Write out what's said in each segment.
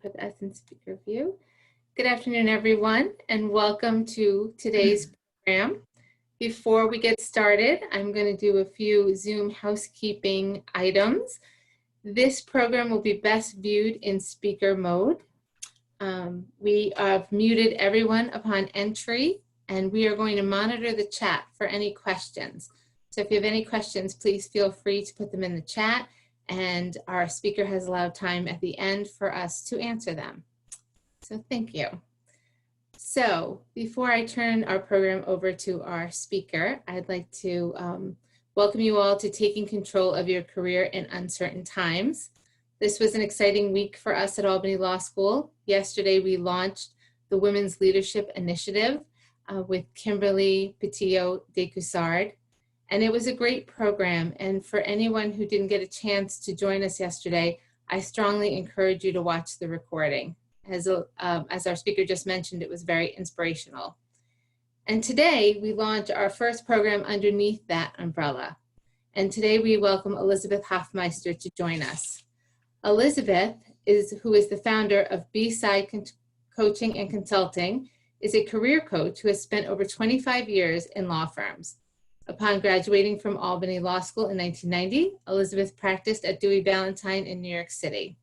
put us in speaker view. Good afternoon, everyone, and welcome to today's program. Before we get started, I'm going to do a few Zoom housekeeping items. This program will be best viewed in speaker mode. We have muted everyone upon entry, and we are going to monitor the chat for any questions. So if you have any questions, please feel free to put them in the chat, and our speaker has allowed time at the end for us to answer them. So thank you. So before I turn our program over to our speaker, I'd like to welcome you all to Taking Control of Your Career in Uncertain Times. This was an exciting week for us at Albany Law School. Yesterday, we launched the Women's Leadership Initiative with Kimberly Petillo-Descoussard. And it was a great program. And for anyone who didn't get a chance to join us yesterday, I strongly encourage you to watch the recording. As our speaker just mentioned, it was very inspirational. And today, we launch our first program underneath that umbrella. And today, we welcome Elizabeth Hofmeister to join us. Elizabeth, who is the founder of B-Side Coaching and Consulting, is a career coach who has spent over 25 years in law firms. Upon graduating from Albany Law School in 1990, Elizabeth practiced at Dewey Ballantine in New York City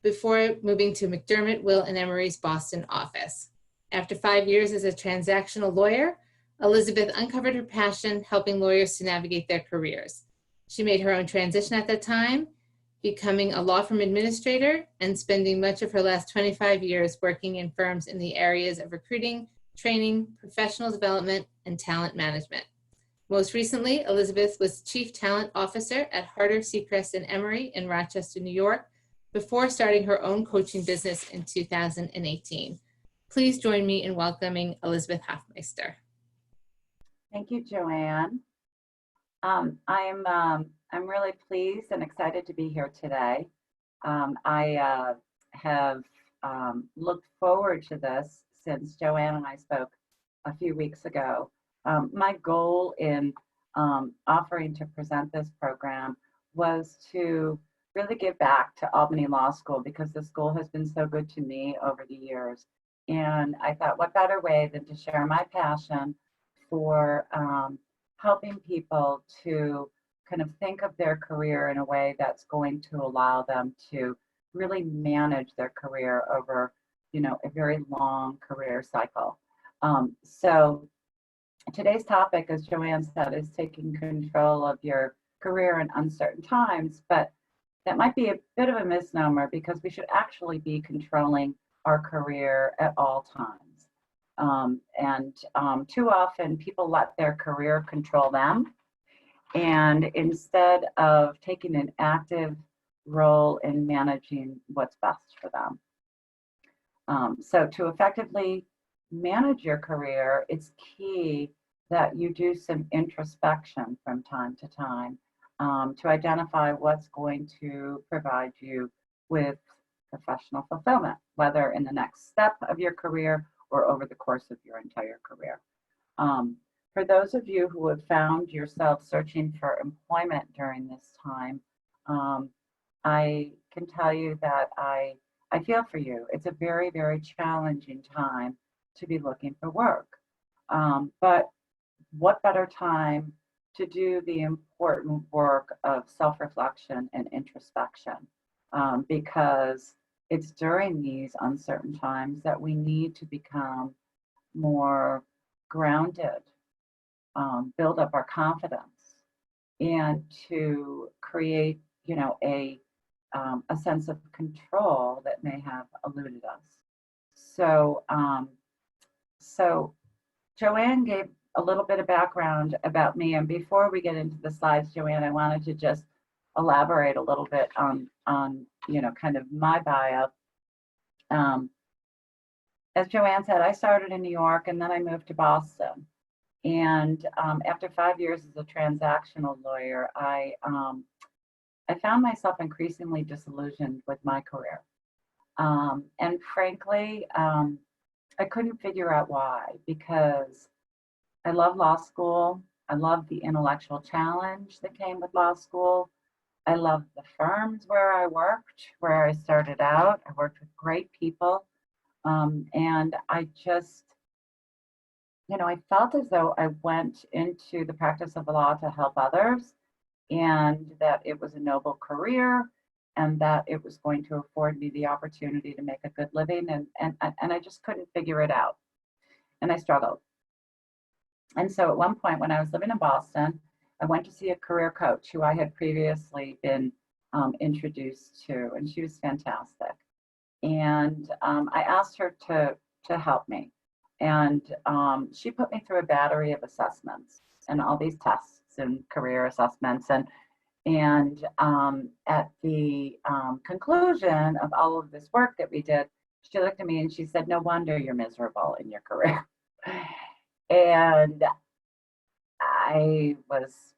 before moving to McDermott, Will & Emery's Boston office. After 5 years as a transactional lawyer, Elizabeth uncovered her passion helping lawyers to navigate their careers. She made her own transition at that time, becoming a law firm administrator and spending much of her last 25 years working in firms in the areas of recruiting, training, professional development, and talent management. Most recently, Elizabeth was Chief Talent Officer at Harder, Sechrest & Emery in Rochester, New York, before starting her own coaching business in 2018. Please join me in welcoming Elizabeth Hofmeister. Thank you, Joanne. I'm really pleased and excited to be here today. I have looked forward to this since Joanne and I spoke a few weeks ago. My goal in offering to present this program was to really give back to Albany Law School because the school has been so good to me over the years. And I thought, what better way than to share my passion for helping people to kind of think of their career in a way that's going to allow them to really manage their career over, a very long career cycle. So today's topic, as Joanne said, is taking control of your career in uncertain times, but that might be a bit of a misnomer because we should actually be controlling our career at all times. Too often people let their career control them, and instead of taking an active role in managing what's best for them. So to effectively manage your career, it's key that you do some introspection from time to time to identify what's going to provide you with professional fulfillment, whether in the next step of your career or over the course of your entire career. For those of you who have found yourself searching for employment during this time, I can tell you that I feel for you. It's a very, very challenging time to be looking for work. But what better time to do the important work of self-reflection and introspection, because it's during these uncertain times that we need to become more grounded, build up our confidence, and to create, a sense of control that may have eluded us. So Joanne gave a little bit of background about me, and before we get into the slides, Joanne, I wanted to just elaborate a little bit on kind of my bio. As Joanne said, I started in New York and then I moved to Boston. And after 5 years as a transactional lawyer, I found myself increasingly disillusioned with my career. And frankly, I couldn't figure out why, because I love law school. I love the intellectual challenge that came with law school. I loved the firms where I worked, where I started out. I worked with great people. And I just, I felt as though I went into the practice of the law to help others, and that it was a noble career, and that it was going to afford me the opportunity to make a good living. And I just couldn't figure it out. And I struggled. And so at one point when I was living in Boston, I went to see a career coach who I had previously been introduced to, and she was fantastic. And I asked her to help me. And she put me through a battery of assessments and all these tests and career assessments. And at the conclusion of all of this work that we did, she looked at me and she said, "No wonder you're miserable in your career." And I was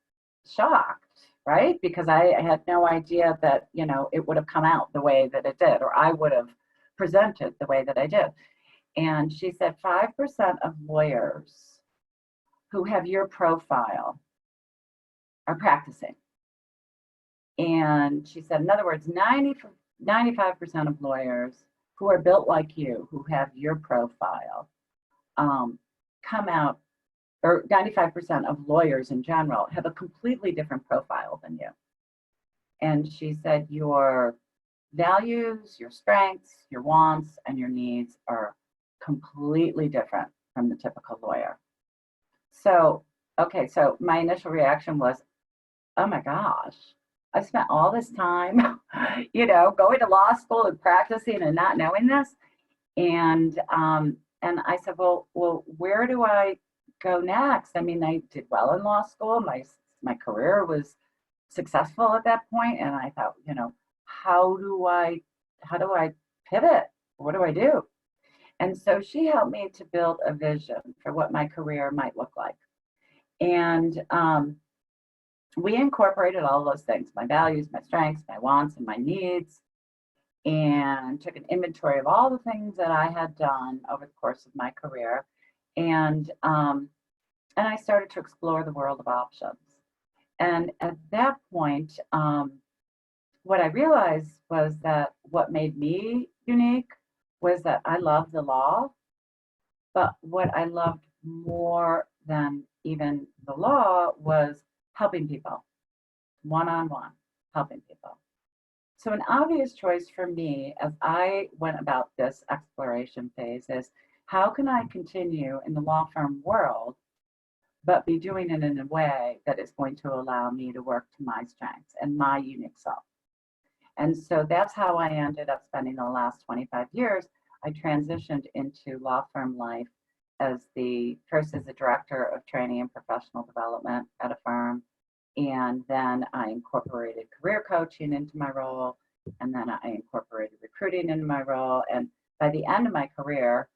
shocked, right? Because I had no idea that, it would have come out the way that it did, or I would have presented the way that I did. And she said 5% of lawyers who have your profile are practicing. And she said, in other words, 95% of lawyers who are built like you, who have your profile, come out, or 95% of lawyers in general have a completely different profile than you. And she said, your values, your strengths, your wants, and your needs are completely different from the typical lawyer. So, okay, so my initial reaction was, oh my gosh, I spent all this time, going to law school and practicing and not knowing this. And I said, well, where do I go next? I mean, I did well in law school. My career was successful at that point, and I thought, how do I pivot? What do I do? And so she helped me to build a vision for what my career might look like. And we incorporated all those things, my values, my strengths, my wants, and my needs, and took an inventory of all the things that I had done over the course of my career. And I started to explore the world of options. And at that point, what I realized was that what made me unique was that I loved the law, but what I loved more than even the law was helping people, one-on-one, helping people. So an obvious choice for me as I went about this exploration phase is, how can I continue in the law firm world, but be doing it in a way that is going to allow me to work to my strengths and my unique self? And so that's how I ended up spending the last 25 years. I transitioned into law firm life first as a director of training and professional development at a firm. And then I incorporated career coaching into my role. And then I incorporated recruiting into my role. And by the end of my career,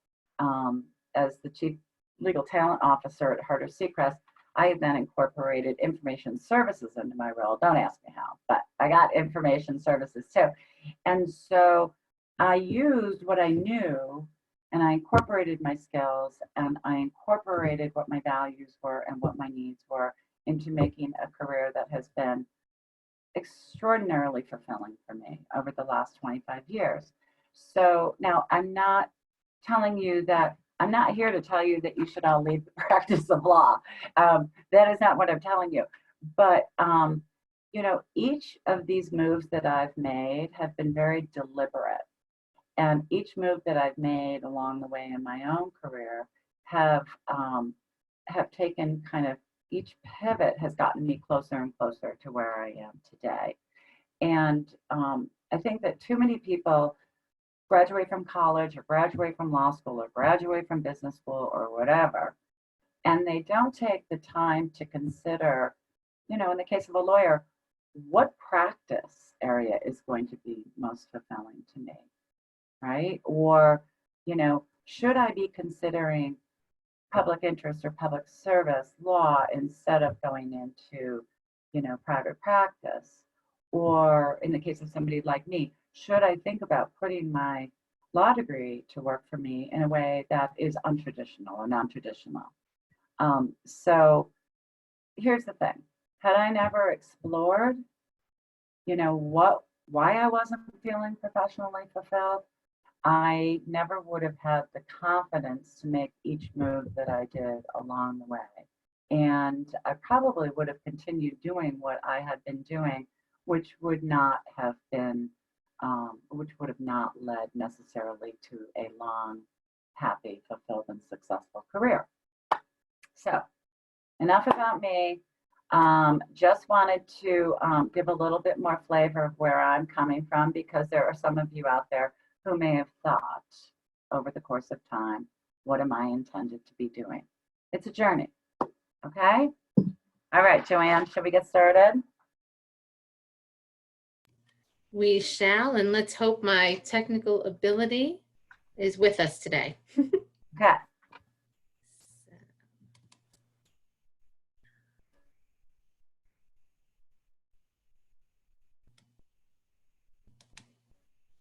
as the chief legal talent officer at Harter Seacrest, I have then incorporated information services into my role. Don't ask me how, but I got information services too. And so I used what I knew, and I incorporated my skills, and I incorporated what my values were and what my needs were into making a career that has been extraordinarily fulfilling for me over the last 25 years. So now I'm not here to tell you that you should all leave the practice of law. That is not what I'm telling you. But, each of these moves that I've made have been very deliberate. And each move that I've made along the way in my own career have taken each pivot has gotten me closer and closer to where I am today. And I think that too many people graduate from college or graduate from law school or graduate from business school or whatever, and they don't take the time to consider, in the case of a lawyer, what practice area is going to be most fulfilling to me, right? Or, should I be considering public interest or public service law instead of going into, private practice? Or in the case of somebody like me, should I think about putting my law degree to work for me in a way that is untraditional or non-traditional? So here's the thing. Had I never explored, why I wasn't feeling professionally fulfilled, I never would have had the confidence to make each move that I did along the way. And I probably would have continued doing what I had been doing, which would not have been, which would have not led necessarily to a long, happy, fulfilled, and successful career. So, enough about me. Just wanted to give a little bit more flavor of where I'm coming from, because there are some of you out there who may have thought over the course of time, what am I intended to be doing? It's a journey, okay? All right, Joanne, should we get started? We shall, and let's hope my technical ability is with us today. Okay.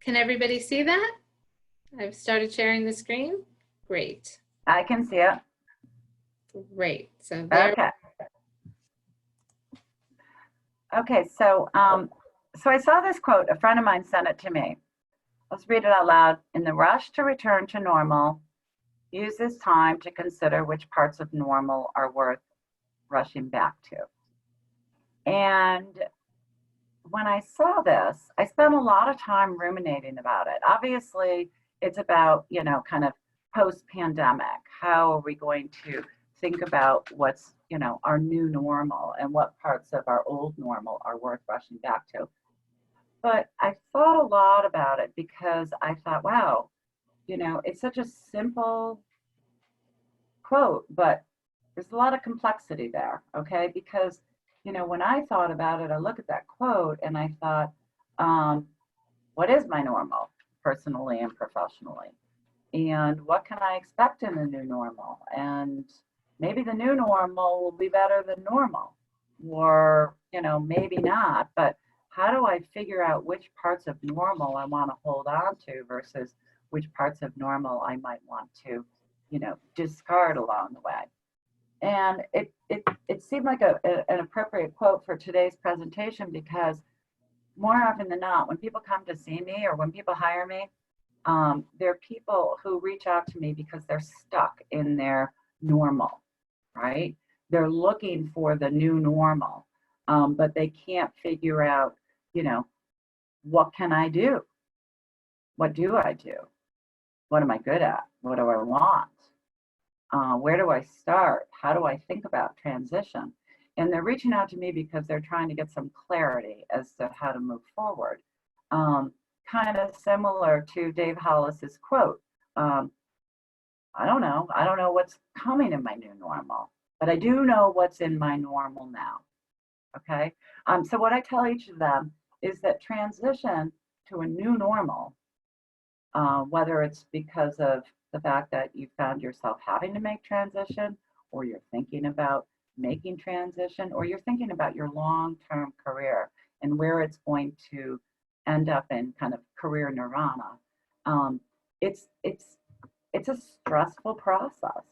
Can everybody see that? I've started sharing the screen. Great. I can see it. Great. So there. Okay. Okay, so I saw this quote, a friend of mine sent it to me. Let's read it out loud. In the rush to return to normal, use this time to consider which parts of normal are worth rushing back to. And when I saw this, I spent a lot of time ruminating about it. Obviously, it's about, kind of post-pandemic. How are we going to think about what's, our new normal, and what parts of our old normal are worth rushing back to? But I thought a lot about it, because I thought, wow, it's such a simple quote, but there's a lot of complexity there, okay? Because, when I thought about it, I look at that quote and I thought, what is my normal, personally and professionally? And what can I expect in the new normal? And maybe the new normal will be better than normal, or, maybe not, but how do I figure out which parts of normal I want to hold on to versus which parts of normal I might want to, discard along the way? And it seemed like an appropriate quote for today's presentation, because more often than not, when people come to see me or when people hire me, there are people who reach out to me because they're stuck in their normal, right? They're looking for the new normal, but they can't figure out, what can I do? What do I do? What am I good at? What do I want? Where do I start? How do I think about transition? And they're reaching out to me because they're trying to get some clarity as to how to move forward. Kind of similar to Dave Hollis's quote. I don't know. I don't know what's coming in my new normal, but I do know what's in my normal now. Okay. So what I tell each of them is that transition to a new normal, whether it's because of the fact that you found yourself having to make transition, or you're thinking about making transition, or you're thinking about your long-term career and where it's going to end up in kind of career nirvana. It's a stressful process,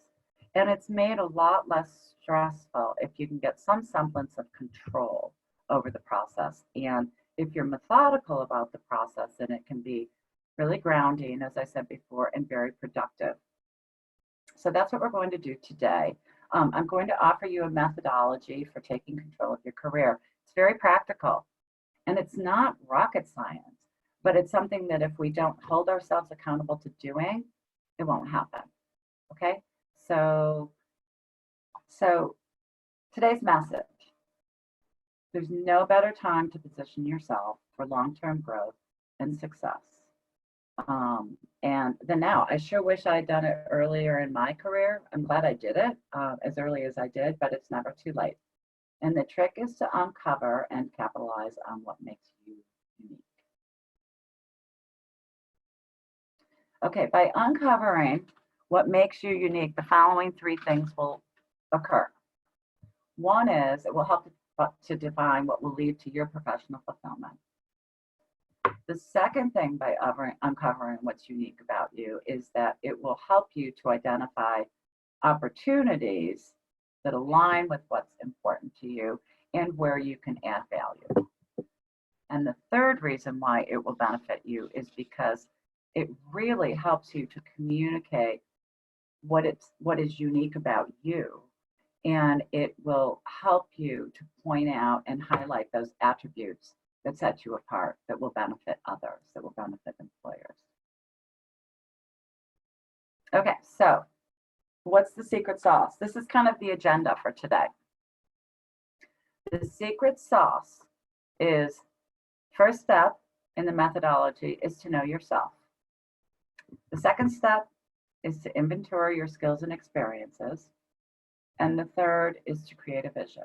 and it's made a lot less stressful if you can get some semblance of control over the process. And if you're methodical about the process, then it can be really grounding, as I said before, and very productive. So that's what we're going to do today. I'm going to offer you a methodology for taking control of your career. It's very practical, and it's not rocket science, but it's something that if we don't hold ourselves accountable to doing, it won't happen. Okay? So today's message: there's no better time to position yourself for long-term growth and success and then now. I sure wish I had done it earlier in my career. I'm glad I did it as early as I did, but it's never too late. And the trick is to uncover and capitalize on what makes you unique. Okay, by uncovering what makes you unique, the following three things will occur. One is it will help to define what will lead to your professional fulfillment. The second thing, by uncovering what's unique about you, is that it will help you to identify opportunities that align with what's important to you and where you can add value. And the third reason why it will benefit you is because it really helps you to communicate what is unique about you. And it will help you to point out and highlight those attributes that set you apart, that will benefit others, that will benefit employers. Okay, so what's the secret sauce? This is kind of the agenda for today. The secret sauce is, first step in the methodology is to know yourself. The second step is to inventory your skills and experiences. And the third is to create a vision.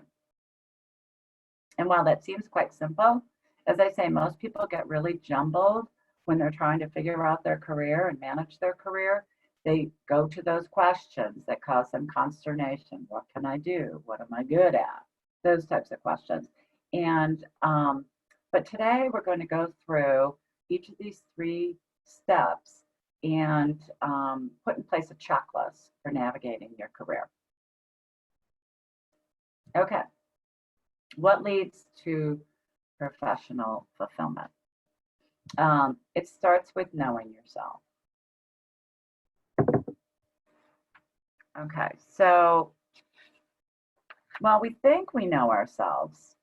And while that seems quite simple, as I say, most people get really jumbled when they're trying to figure out their career and manage their career. They go to those questions that cause them consternation. What can I do? What am I good at? Those types of questions. And but today we're going to go through each of these 3 steps and put in place a checklist for navigating your career. Okay, what leads to professional fulfillment? It starts with knowing yourself. Okay, so while we think we know ourselves,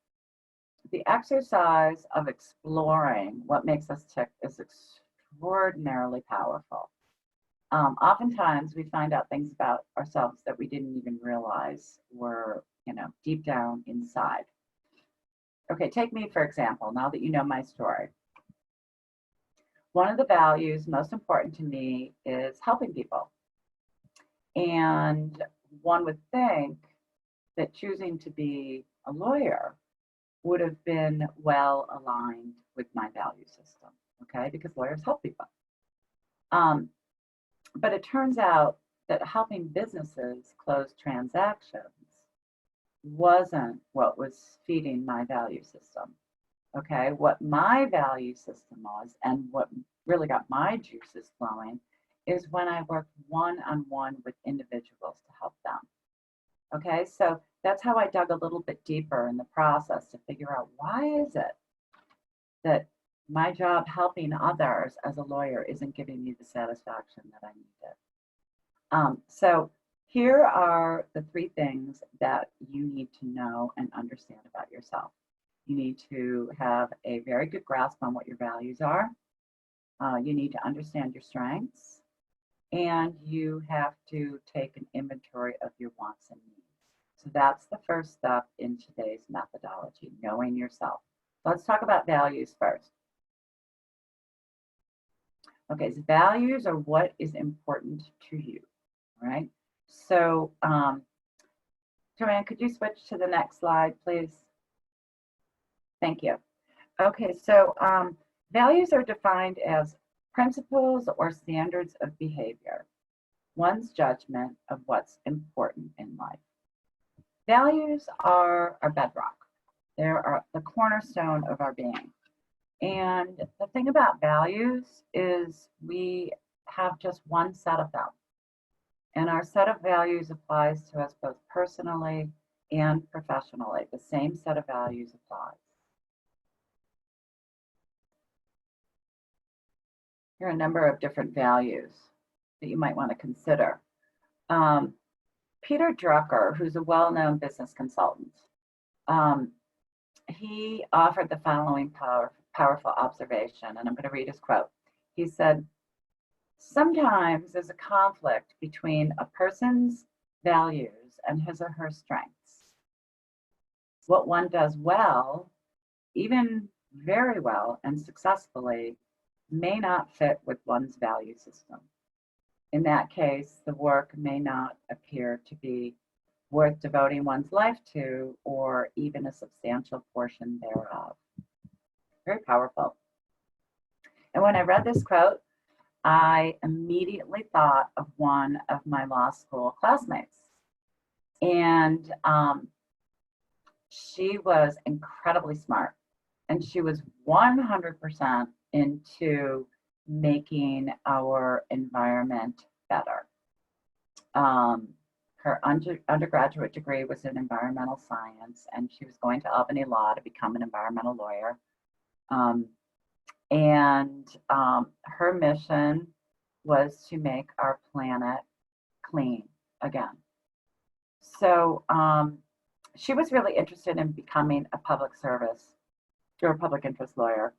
the exercise of exploring what makes us tick is extraordinarily powerful. Oftentimes we find out things about ourselves that we didn't even realize were, deep down inside. Okay, take me for example, now that you know my story. One of the values most important to me is helping people. And one would think that choosing to be a lawyer would have been well aligned with my value system, okay? Because lawyers help people. But it turns out that helping businesses close transactions wasn't what was feeding my value system, okay? What my value system was, and what really got my juices flowing, is when I worked one-on-one with individuals to help them. Okay, so that's how I dug a little bit deeper in the process to figure out, why is it that my job helping others as a lawyer isn't giving me the satisfaction that I needed? So here are the 3 things that you need to know and understand about yourself. You need to have a very good grasp on what your values are. You need to understand your strengths. And you have to take an inventory of your wants and needs. So that's the first step in today's methodology, knowing yourself. Let's talk about values first. Okay, so values are what is important to you, right? So, Joanne, could you switch to the next slide, please? Thank you. Okay, so values are defined as principles or standards of behavior, one's judgment of what's important in life. Values are our bedrock. They are the cornerstone of our being. And the thing about values is we have just one set of them. And our set of values applies to us both personally and professionally. The same set of values applies. Here are a number of different values that you might want to consider. Peter Drucker, who's a well-known business consultant, he offered the following powerful observation, and I'm going to read his quote. He said, "Sometimes there's a conflict between a person's values and his or her strengths. What one does well, even very well and successfully, may not fit with one's value system. In that case, the work may not appear to be worth devoting one's life to, or even a substantial portion thereof." Very powerful. And when I read this quote, I immediately thought of one of my law school classmates. And she was incredibly smart. And she was 100% into making our environment better. Her undergraduate degree was in environmental science, and she was going to Albany Law to become an environmental lawyer. Um, her mission was to make our planet clean again. So she was really interested in becoming a public service or a public interest lawyer,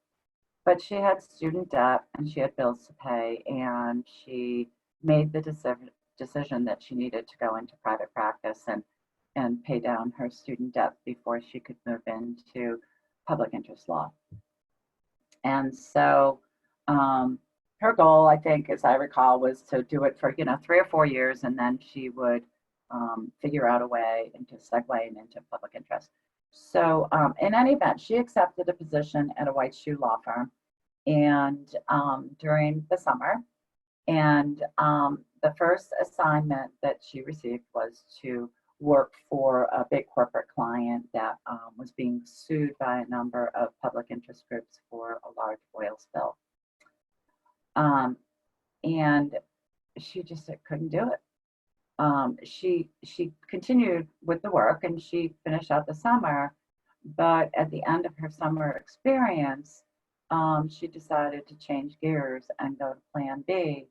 but she had student debt and she had bills to pay, and she made the decision that she needed to go into private practice and pay down her student debt before she could move into public interest law. And so her goal, I think, as I recall, was to do it for 3 or 4 years, and then she would figure out a way into segueing into public interest. So in any event, she accepted a position at a white shoe law firm, and during the summer, and the first assignment that she received was to work for a big corporate client that was being sued by a number of public interest groups for a large oil spill. And she just couldn't do it. She continued with the work and she finished out the summer, but at the end of her summer experience, she decided to change gears and go to Plan B.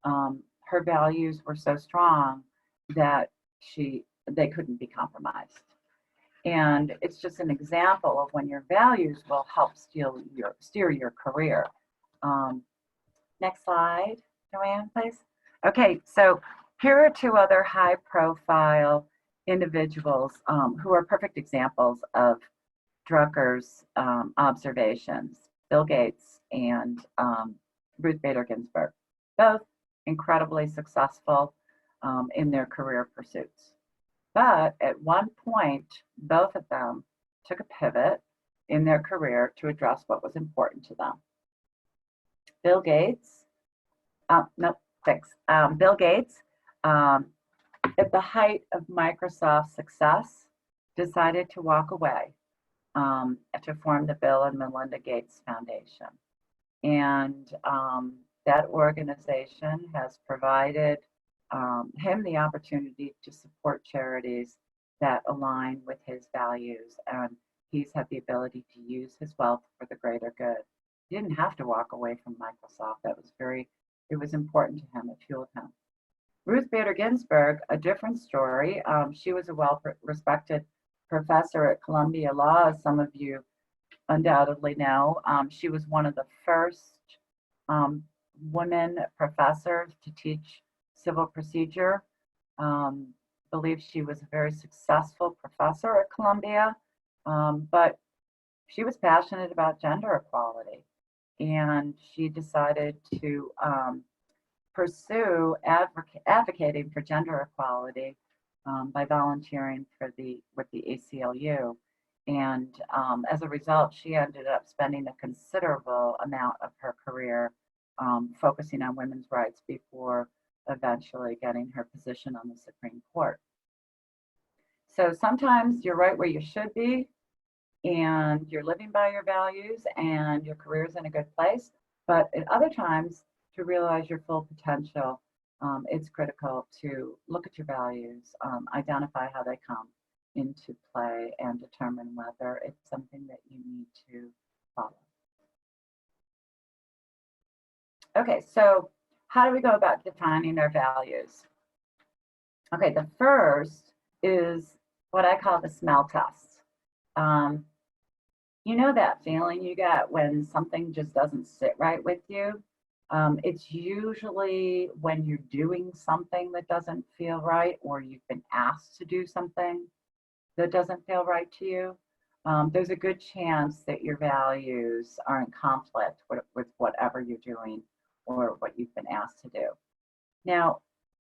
Her values were so strong that they couldn't be compromised. And it's just an example of when your values will help steer your career. Next slide, Joanne, please. Okay, so here are 2 other high-profile individuals who are perfect examples of Drucker's observations, Bill Gates and Ruth Bader Ginsburg, both incredibly successful in their career pursuits. But at one point, both of them took a pivot in their career to address what was important to them. Bill Gates, Bill Gates, at the height of Microsoft's success, decided to walk away to form the Bill and Melinda Gates Foundation. And that organization has provided him the opportunity to support charities that align with his values, and he's had the ability to use his wealth for the greater good. He didn't have to walk away from Microsoft. It was important to him. It fueled him. Ruth Bader Ginsburg, a different story. She was a well-respected professor at Columbia Law, as some of you undoubtedly know. She was one of the first women professors to teach civil procedure. Believe she was a very successful professor at Columbia, but she was passionate about gender equality, and she decided to pursue advocating for gender equality by volunteering with the ACLU. And as a result, she ended up spending a considerable amount of her career focusing on women's rights before eventually getting her position on the Supreme Court. So sometimes you're right where you should be, and you're living by your values, and your career is in a good place. But at other times, to realize your full potential, it's critical to look at your values, identify how they come into play, and determine whether it's something that you need to follow. Okay, so how do we go about defining our values? Okay, the first is what I call the smell test. You know that feeling you get when something just doesn't sit right with you? It's usually when you're doing something that doesn't feel right, or you've been asked to do something that doesn't feel right to you. There's a good chance that your values are in conflict with whatever you're doing or what you've been asked to do. Now,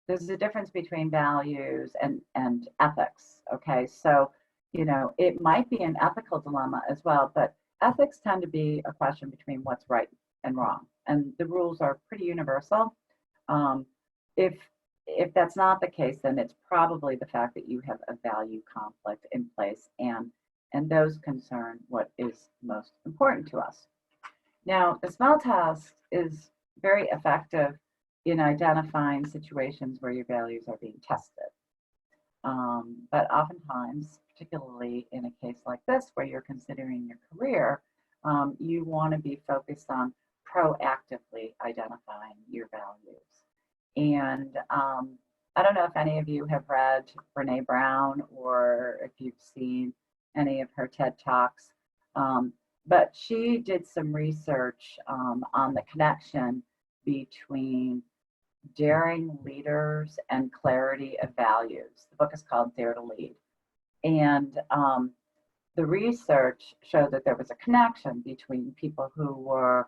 there's a difference between values and ethics, okay? So, it might be an ethical dilemma as well, but ethics tend to be a question between what's right and wrong. And the rules are pretty universal. If that's not the case, then it's probably the fact that you have a value conflict in place, and those concern what is most important to us. Now, the smell test is very effective in identifying situations where your values are being tested. But oftentimes, particularly in a case like this where you're considering your career, you want to be focused on proactively identifying your values. And I don't know if any of you have read Brene Brown or if you've seen any of her TED Talks, but she did some research on the connection between daring leaders and clarity of values. The book is called Dare to Lead. And the research showed that there was a connection between people who were,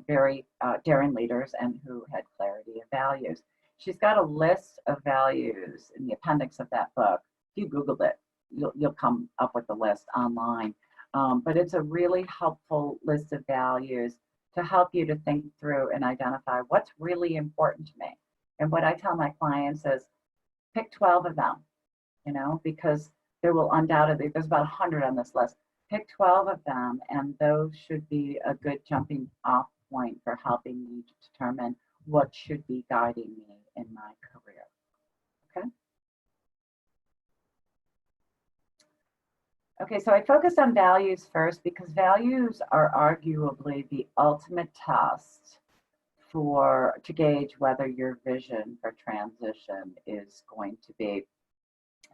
very daring leaders and who had clarity of values. She's got a list of values in the appendix of that book. If you Googled it, you'll come up with the list online. But it's a really helpful list of values to help you to think through and identify what's really important to me. And what I tell my clients is pick 12 of them, because there will undoubtedly, there's about 100 on this list. Pick 12 of them, and those should be a good jumping off point for helping me to determine what should be guiding me in my career. Okay? Okay, so I focused on values first because values are arguably the ultimate test to gauge whether your vision for transition is going to be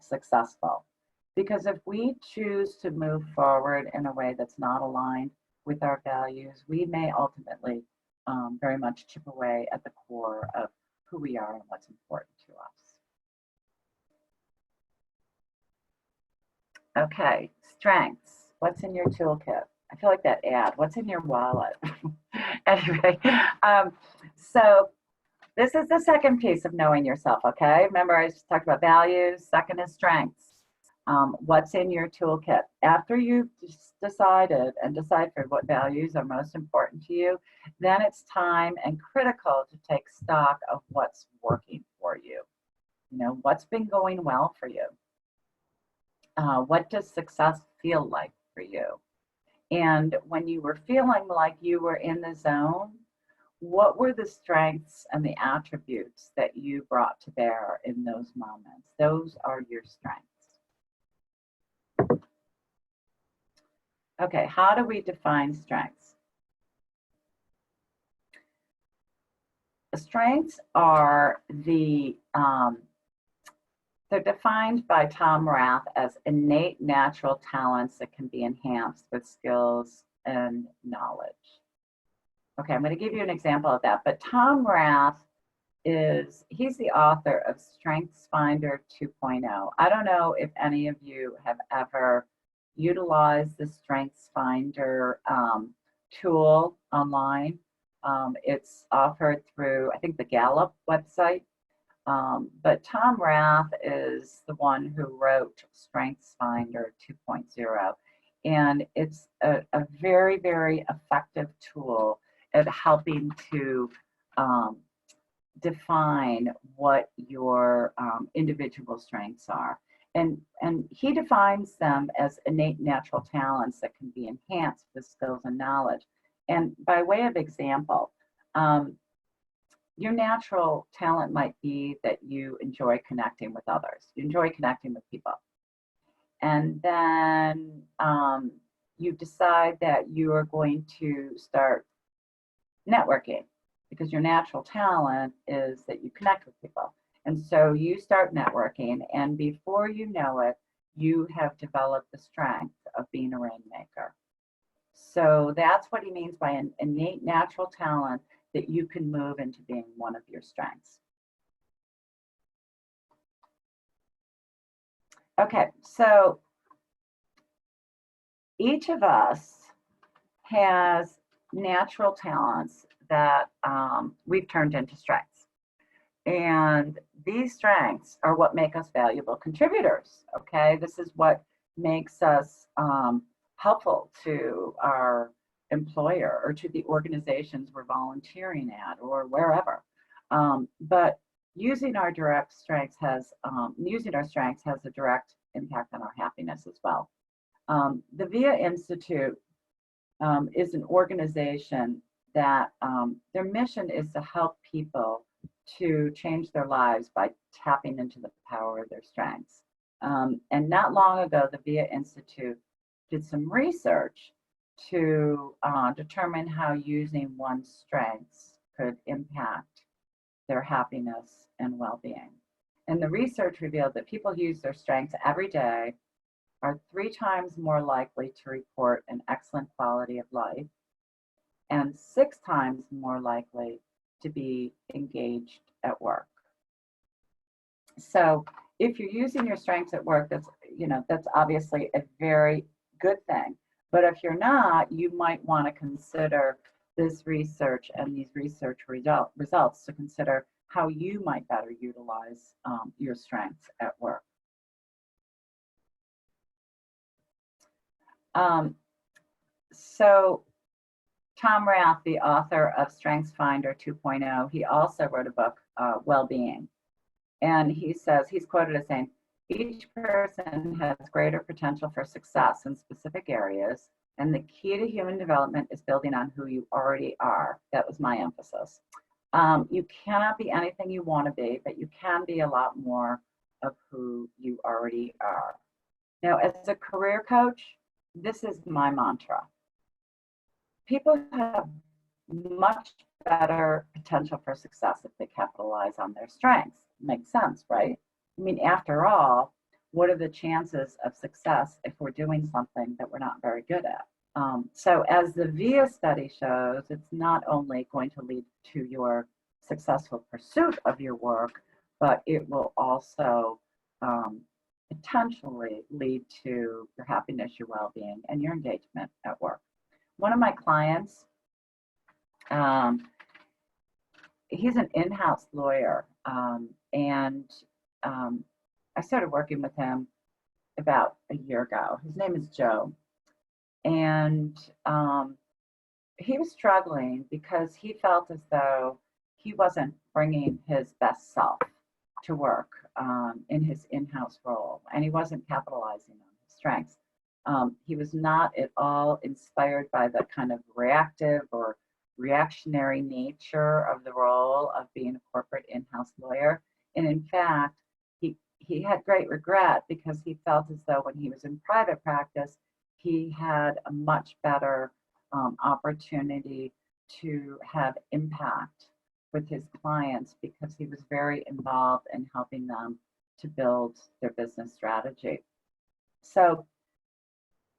successful. Because if we choose to move forward in a way that's not aligned with our values, we may ultimately very much chip away at the core of who we are and what's important to us. Okay, strengths. What's in your toolkit? I feel like that ad. What's in your wallet? Anyway, so this is the second piece of knowing yourself, okay? Remember, I just talked about values. Second is strengths. What's in your toolkit? After you've decided and deciphered what values are most important to you, then it's time and critical to take stock of what's working for you. What's been going well for you? What does success feel like for you? And when you were feeling like you were in the zone, what were the strengths and the attributes that you brought to bear in those moments? Those are your strengths. Okay, how do we define strengths? Strengths are they're defined by Tom Rath as innate natural talents that can be enhanced with skills and knowledge. Okay, I'm going to give you an example of that, but Tom Rath he's the author of StrengthsFinder 2.0. I don't know if any of you have ever utilized the StrengthsFinder tool online. It's offered through, I think, the Gallup website. But Tom Rath is the one who wrote StrengthsFinder 2.0. And it's a very, very effective tool at helping to define what your individual strengths are. And he defines them as innate natural talents that can be enhanced with skills and knowledge. And by way of example, your natural talent might be that you enjoy connecting with others. You enjoy connecting with people. And then you decide that you are going to start networking because your natural talent is that you connect with people. And so you start networking, and before you know it, you have developed the strength of being a rainmaker. So that's what he means by an innate natural talent that you can move into being one of your strengths. Okay, so each of us has natural talents that we've turned into strengths. And these strengths are what make us valuable contributors, okay? This is what makes us helpful to our employer or to the organizations we're volunteering at or wherever. But using our strengths has a direct impact on our happiness as well. The VIA Institute is an organization that their mission is to help people to change their lives by tapping into the power of their strengths. And not long ago, the VIA Institute did some research to determine how using one's strengths could impact their happiness and well-being. And the research revealed that people who use their strengths every day are 3 times more likely to report an excellent quality of life and 6 times more likely to be engaged at work. So if you're using your strengths at work, that's obviously a very good thing. But if you're not, you might want to consider this research and these research results to consider how you might better utilize your strengths at work. So Tom Rath, the author of StrengthsFinder 2.0, he also wrote a book, Well-Being. And he says, he's quoted as saying, each person has greater potential for success in specific areas, and the key to human development is building on who you already are. That was my emphasis. You cannot be anything you want to be, but you can be a lot more of who you already are. Now, as a career coach, this is my mantra. People have much better potential for success if they capitalize on their strengths. Makes sense, right? I mean, after all, what are the chances of success if we're doing something that we're not very good at? So as the VIA study shows, it's not only going to lead to your successful pursuit of your work, but it will also potentially lead to your happiness, your well-being, and your engagement at work. One of my clients, he's an in-house lawyer, and I started working with him about a year ago. His name is Joe, and he was struggling because he felt as though he wasn't bringing his best self to work in his in-house role, and he wasn't capitalizing on his strengths. He was not at all inspired by the kind of reactive or reactionary nature of the role of being a corporate in-house lawyer. And in fact, he had great regret because he felt as though when he was in private practice, he had a much better opportunity to have impact with his clients because he was very involved in helping them to build their business strategy. So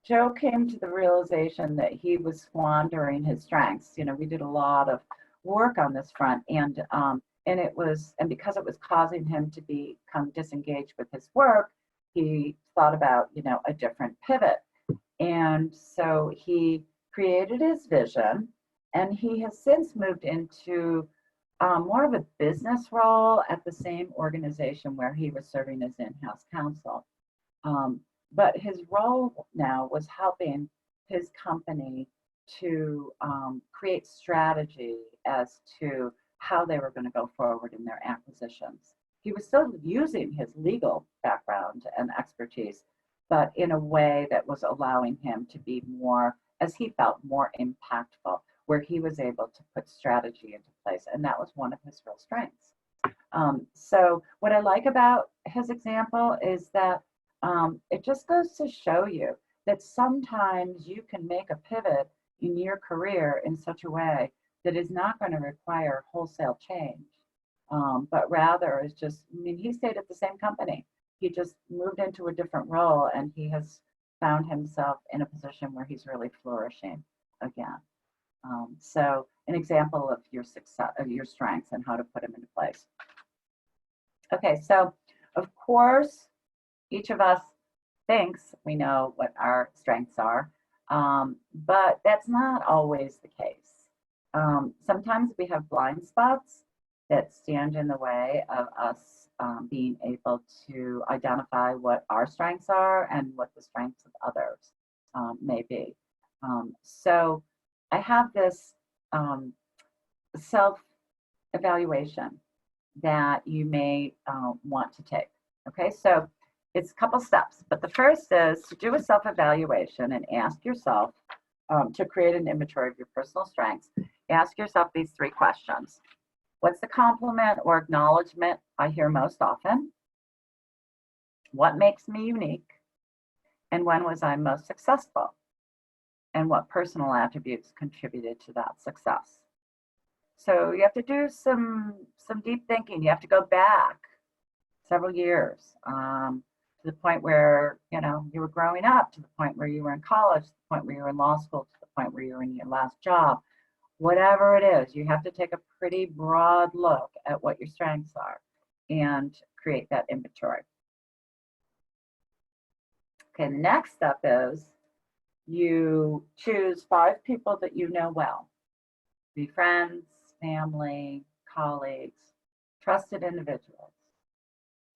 Joe came to the realization that he was squandering his strengths. You know, we did a lot of work on this front, and because it was causing him to become disengaged with his work, he thought about, a different pivot. And so he created his vision, and he has since moved into more of a business role at the same organization where he was serving as in-house counsel. But his role now was helping his company to create strategy as to how they were going to go forward in their acquisitions. He was still using his legal background and expertise, but in a way that was allowing him to be more, as he felt, more impactful, where he was able to put strategy into place. And that was one of his real strengths. So what I like about his example is that it just goes to show you that sometimes you can make a pivot in your career in such a way that is not going to require wholesale change, but rather is just, he stayed at the same company. He just moved into a different role, and he has found himself in a position where he's really flourishing again. So an example of your success, of your strengths and how to put them into place. Okay, so of course, each of us thinks we know what our strengths are, but that's not always the case. Sometimes we have blind spots that stand in the way of us being able to identify what our strengths are and what the strengths of others may be. So I have this self-evaluation that you may want to take. Okay, so it's a couple steps, but the first is to do a self-evaluation and ask yourself, to create an inventory of your personal strengths, ask yourself these 3 questions. What's the compliment or acknowledgement I hear most often? What makes me unique? And when was I most successful? and what personal attributes contributed to that success. So you have to do some deep thinking. You have to go back several years to the point where you were growing up, to the point where you were in college, to the point where you were in law school, to the point where you were in your last job. Whatever it is, you have to take a pretty broad look at what your strengths are and create that inventory. Okay, the next step is you choose 5 people that you know well. Be friends, family, colleagues, trusted individuals.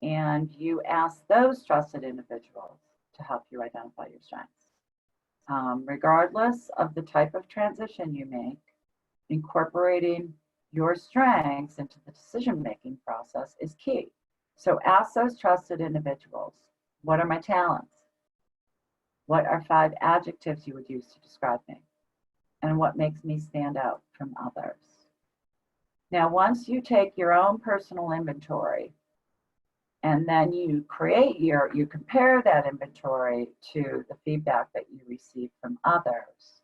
And you ask those trusted individuals to help you identify your strengths. Regardless of the type of transition you make, incorporating your strengths into the decision-making process is key. So ask those trusted individuals, what are my talents? What are 5 adjectives you would use to describe me? And what makes me stand out from others? Now, once you take your own personal inventory and then you compare that inventory to the feedback that you receive from others,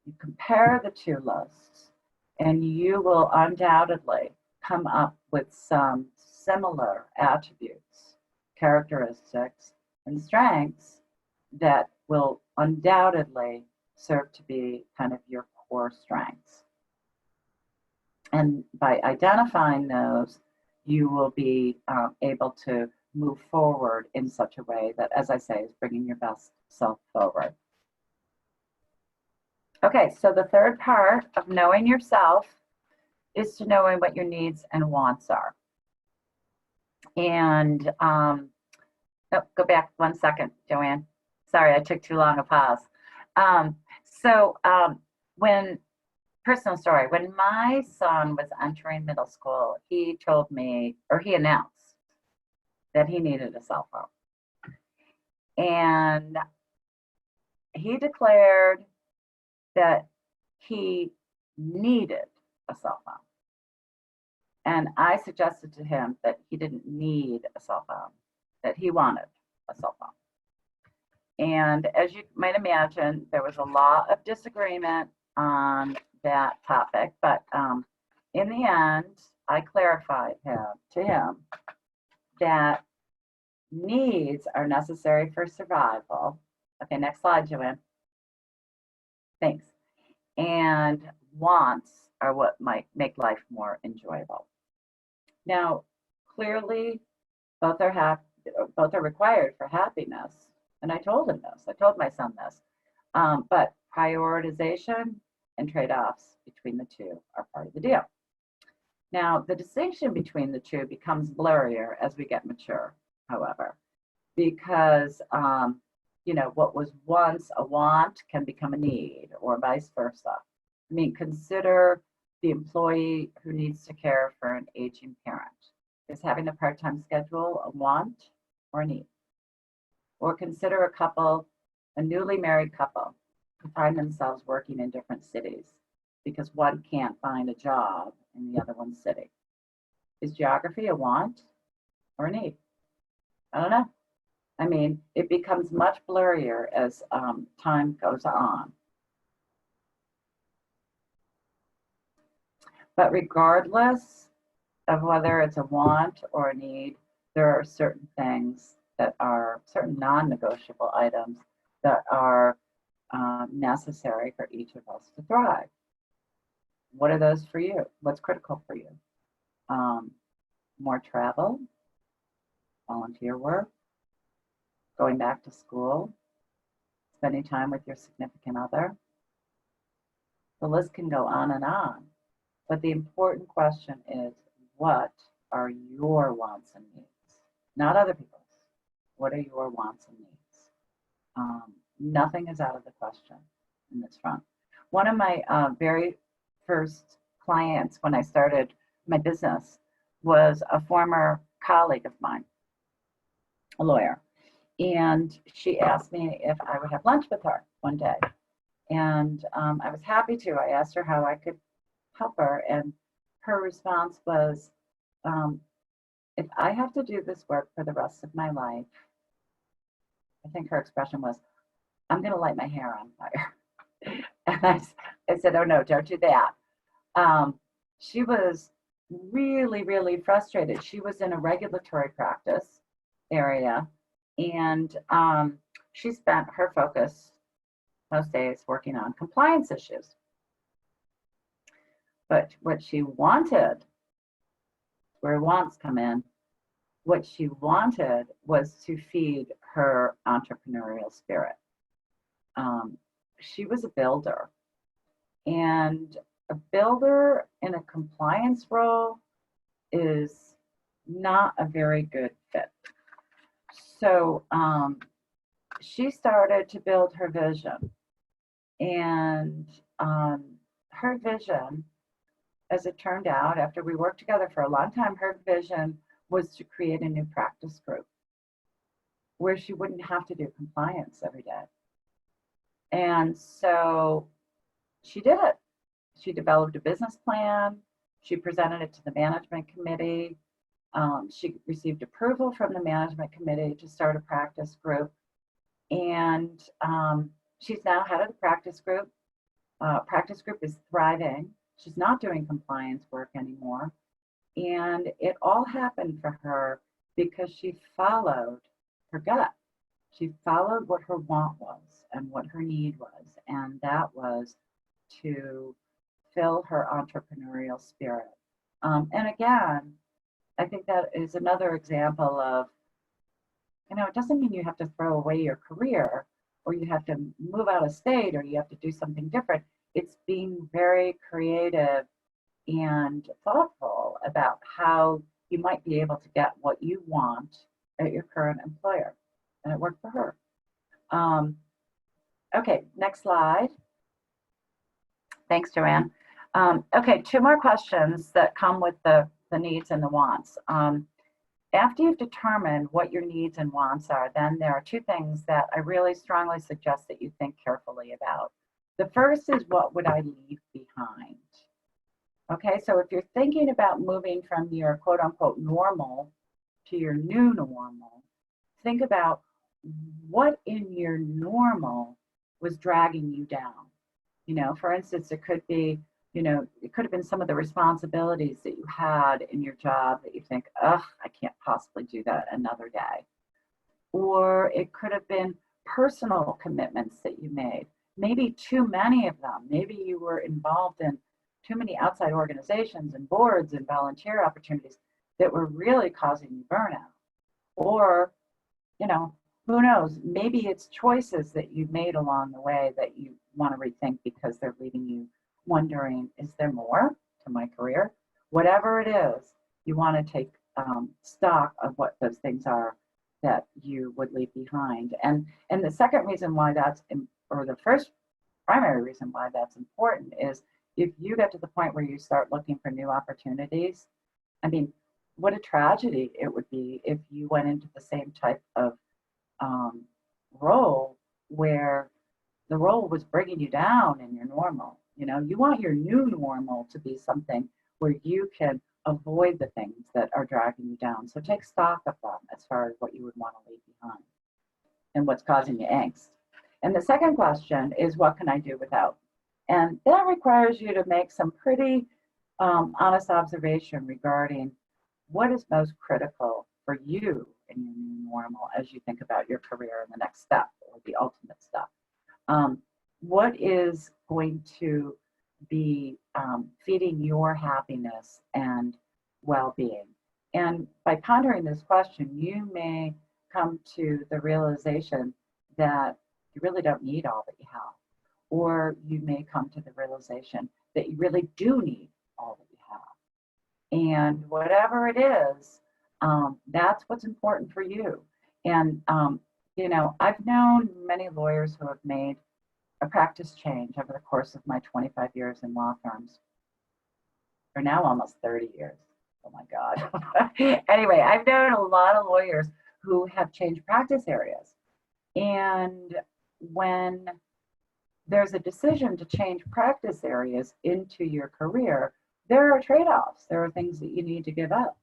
you compare the 2 lists and you will undoubtedly come up with some similar attributes, characteristics, and strengths that will undoubtedly serve to be kind of your core strengths. And by identifying those, you will be able to move forward in such a way that, as I say, is bringing your best self forward. Okay, so the third part of knowing yourself is to knowing what your needs and wants are. And go back 1 second, Joanne. Sorry, I took too long a pause. Personal story, when my son was entering middle school, he told me, or he announced that he needed a cell phone. And he declared that he needed a cell phone. And I suggested to him that he didn't need a cell phone, that he wanted a cell phone. And as you might imagine, there was a lot of disagreement on that topic, but in the end, I clarified to him that needs are necessary for survival. Okay, next slide, Joanne. Thanks. And wants are what might make life more enjoyable. Now, clearly, both are required for happiness. And I told him this, I told my son this, but prioritization and trade-offs between the 2 are part of the deal. Now, the distinction between the 2 becomes blurrier as we get mature, however, because, what was once a want can become a need, or vice versa. I mean, consider the employee who needs to care for an aging parent. Is having a part-time schedule a want or a need? Or consider a newly married couple who find themselves working in different cities because one can't find a job in the other one's city. Is geography a want or a need? I don't know. I mean, it becomes much blurrier as time goes on. But regardless of whether it's a want or a need, there are certain things that are certain non-negotiable items that are necessary for each of us to thrive. What are those for you? What's critical for you? More travel, volunteer work, going back to school, spending time with your significant other. The list can go on and on, but the important question is, what are your wants and needs? Not other people's. What are your wants and needs? Nothing is out of the question in this front. One of my very first clients when I started my business was a former colleague of mine, a lawyer. And she asked me if I would have lunch with her one day. And I was happy to. I asked her how I could help her. And her response was, if I have to do this work for the rest of my life, I think her expression was, I'm going to light my hair on fire. And I said, oh no, don't do that. She was really, really frustrated. She was in a regulatory practice area, and she spent her focus most days working on compliance issues. But what she wanted, where wants come in, what she wanted was to feed her entrepreneurial spirit. She was a builder, and a builder in a compliance role is not a very good fit. So she started to build her vision, and her vision, as it turned out, after we worked together for a long time, her vision was to create a new practice group where she wouldn't have to do compliance every day. And so she did it. She developed a business plan. She presented it to the management committee. She received approval from the management committee to start a practice group. And she's now head of the practice group. Practice group is thriving. She's not doing compliance work anymore. And it all happened for her because she followed her gut. She followed what her want was and what her need was. And that was to fill her entrepreneurial spirit. And again, I think that is another example of, it doesn't mean you have to throw away your career or you have to move out of state or you have to do something different. It's being very creative and thoughtful about how you might be able to get what you want at your current employer. And it worked for her. Okay, next slide. Thanks, Joanne. Okay, two more questions that come with the needs and the wants. After you've determined what your needs and wants are, then there are two things that I really strongly suggest that you think carefully about. The first is, what would I leave behind? Okay, so if you're thinking about moving from your quote unquote normal to your new normal, think about what in your normal was dragging you down. For instance, it could be, it could have been some of the responsibilities that you had in your job that you think, ugh, I can't possibly do that another day. Or it could have been personal commitments that you made, maybe too many of them. Maybe you were involved in too many outside organizations and boards and volunteer opportunities that were really causing you burnout. Or, who knows, maybe it's choices that you've made along the way that you want to rethink because they're leaving you wondering, is there more to my career? Whatever it is, you want to take stock of what those things are that you would leave behind. And the second reason why or the first primary reason why that's important is, if you get to the point where you start looking for new opportunities, what a tragedy it would be if you went into the same type of role where the role was bringing you down in your normal. You want your new normal to be something where you can avoid the things that are dragging you down. So take stock of them as far as what you would want to leave behind and what's causing you angst. And the second question is, what can I do without? And that requires you to make some pretty honest observation regarding what is most critical for you in your new normal as you think about your career and the next step or the ultimate step. What is going to be feeding your happiness and well-being? And by pondering this question, you may come to the realization that you really don't need all that you have. Or you may come to the realization that you really do need all that you have. And whatever it is, that's what's important for you. And, I've known many lawyers who have made a practice change over the course of my 25 years in law firms, or now almost 30 years. Oh my God. Anyway, I've known a lot of lawyers who have changed practice areas. And when there's a decision to change practice areas into your career, there are trade-offs. There are things that you need to give up.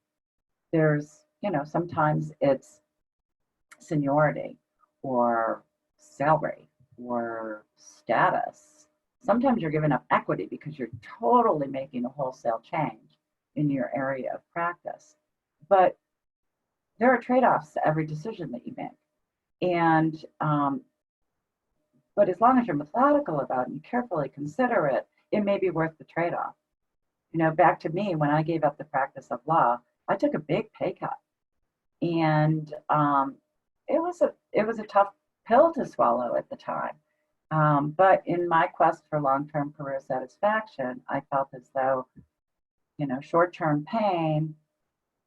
There's, sometimes it's seniority or salary or status. Sometimes you're giving up equity because you're totally making a wholesale change in your area of practice. But there are trade-offs to every decision that you make. And but as long as you're methodical about it and you carefully consider it, it may be worth the trade-off. You know, back to me, when I gave up the practice of law, I took a big pay cut. And it was a tough pill to swallow at the time. But in my quest for long-term career satisfaction, I felt as though, you know, short-term pain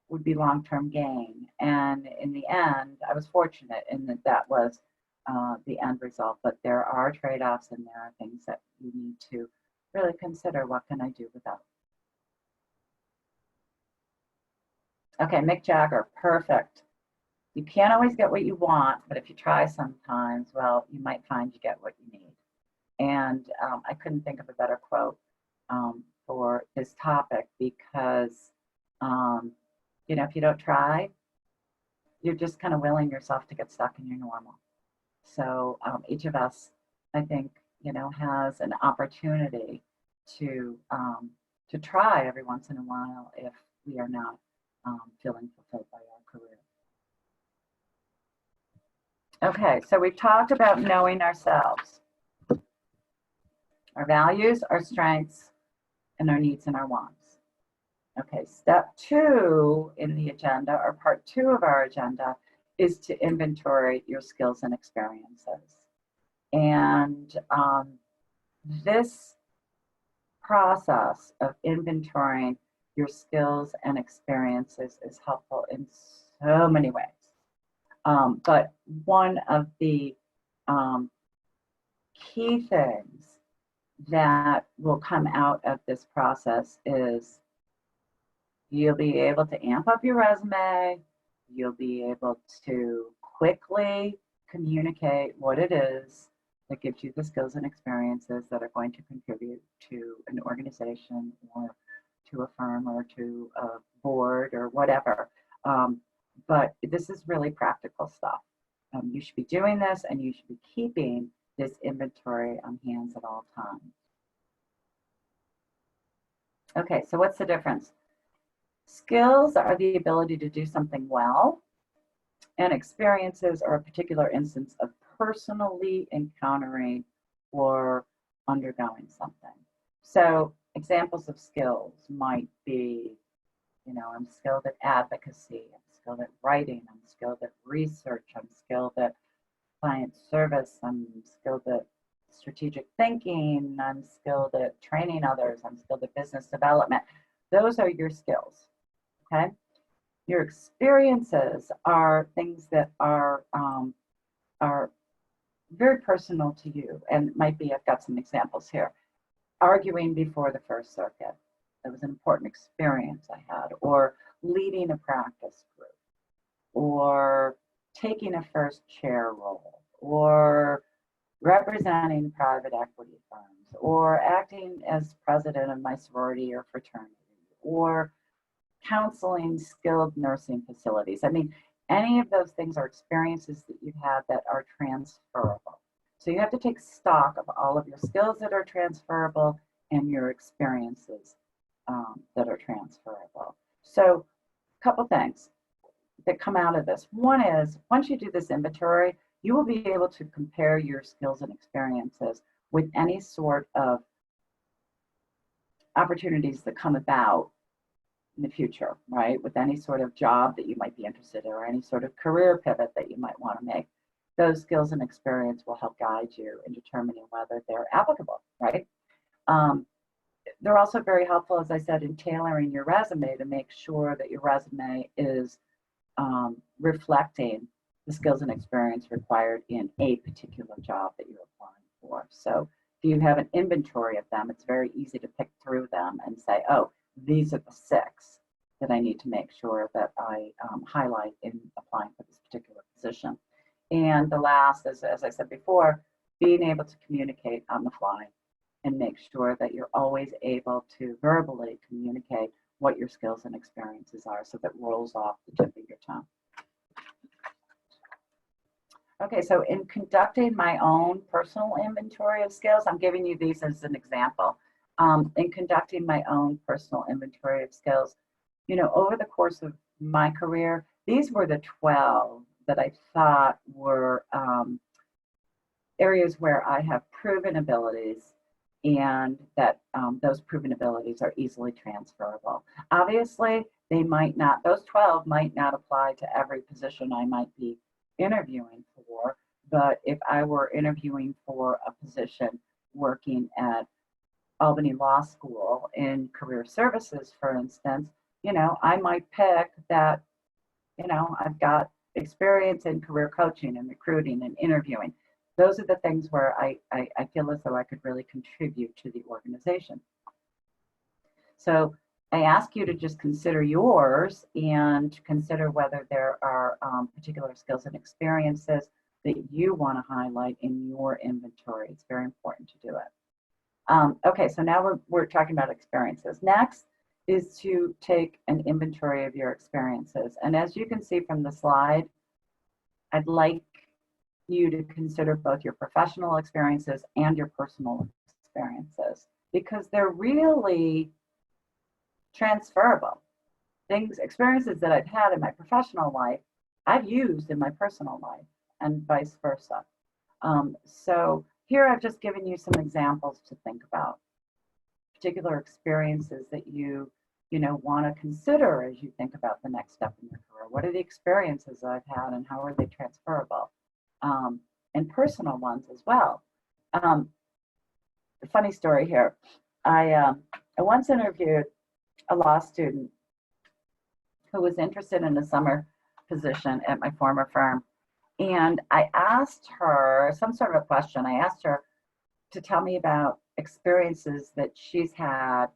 would be long-term gain. And in the end, I was fortunate in that that was the end result. But there are trade-offs and there are things that you need to really consider. What can I do without? Okay, Mick Jagger, perfect. You can't always get what you want, but if you try sometimes, well, you might find you get what you need. And I couldn't think of a better quote for this topic because, you know, if you don't try, you're just kind of willing yourself to get stuck in your normal. So each of us, I think, you know, has an opportunity to try every once in a while if we are not feeling fulfilled by our career. Okay, so we've talked about knowing ourselves, our values, our strengths, and our needs and our wants. Okay, step 2 in the agenda, or part 2 of our agenda, is to inventory your skills and experiences. And this process of inventorying your skills and experiences is helpful in so many ways. But one of the key things that will come out of this process is you'll be able to amp up your resume. You'll be able to quickly communicate what it is that gives you the skills and experiences that are going to contribute to an organization or to a firm or to a board or whatever. But this is really practical stuff. You should be doing this and you should be keeping this inventory on hands at all times. Okay, so what's the difference? Skills are the ability to do something well, and experiences are a particular instance of personally encountering or undergoing something. So examples of skills might be, you know, I'm skilled at advocacy, I'm skilled at writing, I'm skilled at research, I'm skilled at client service, I'm skilled at strategic thinking, I'm skilled at training others, I'm skilled at business development. Those are your skills, okay? Your experiences are things that are very personal to you, and might be, I've got some examples here. Arguing before the First Circuit, that was an important experience I had, or leading a practice group, or taking a first chair role, or representing private equity firms, or acting as president of my sorority or fraternity, or counseling skilled nursing facilities. I mean, any of those things are experiences that you've had that are transferable. So you have to take stock of all of your skills that are transferable and your experiences that are transferable. So a couple things that come out of this. One is, once you do this inventory, you will be able to compare your skills and experiences with any sort of opportunities that come about in the future, right? With any sort of job that you might be interested in or any sort of career pivot that you might want to make. Those skills and experience will help guide you in determining whether they're applicable, right? They're also very helpful, as I said, in tailoring your resume to make sure that your resume is reflecting the skills and experience required in a particular job that you're applying for. So if you have an inventory of them, it's very easy to pick through them and say, oh, these are the 6 that I need to make sure that I highlight in applying for this particular position. And the last, as I said before, being able to communicate on the fly and make sure that you're always able to verbally communicate what your skills and experiences are so that rolls off the tip of your tongue. Okay, so in conducting my own personal inventory of skills, I'm giving you these as an example. In conducting my own personal inventory of skills, over the course of my career, these were the 12 that I thought were areas where I have proven abilities and that those proven abilities are easily transferable. Obviously, those 12 might not apply to every position I might be interviewing for, but if I were interviewing for a position working at Albany Law School in career services, for instance, I might pick that, I've got experience in career coaching and recruiting and interviewing. Those are the things where I feel as though I could really contribute to the organization. So I ask you to just consider yours and to consider whether there are particular skills and experiences that you want to highlight in your inventory. It's very important to do it. Okay, so now we're talking about experiences. Next is to take an inventory of your experiences. And as you can see from the slide, I'd like you to consider both your professional experiences and your personal experiences because they're really transferable. Experiences that I've had in my professional life, I've used in my personal life and vice versa. So here I've just given you some examples to think about, particular experiences that you want to consider as you think about the next step in your career. What are the experiences I've had and how are they transferable? And personal ones as well. A funny story here. I once interviewed a law student who was interested in a summer position at my former firm. And I asked her some sort of a question. I asked her to tell me about experiences that she's had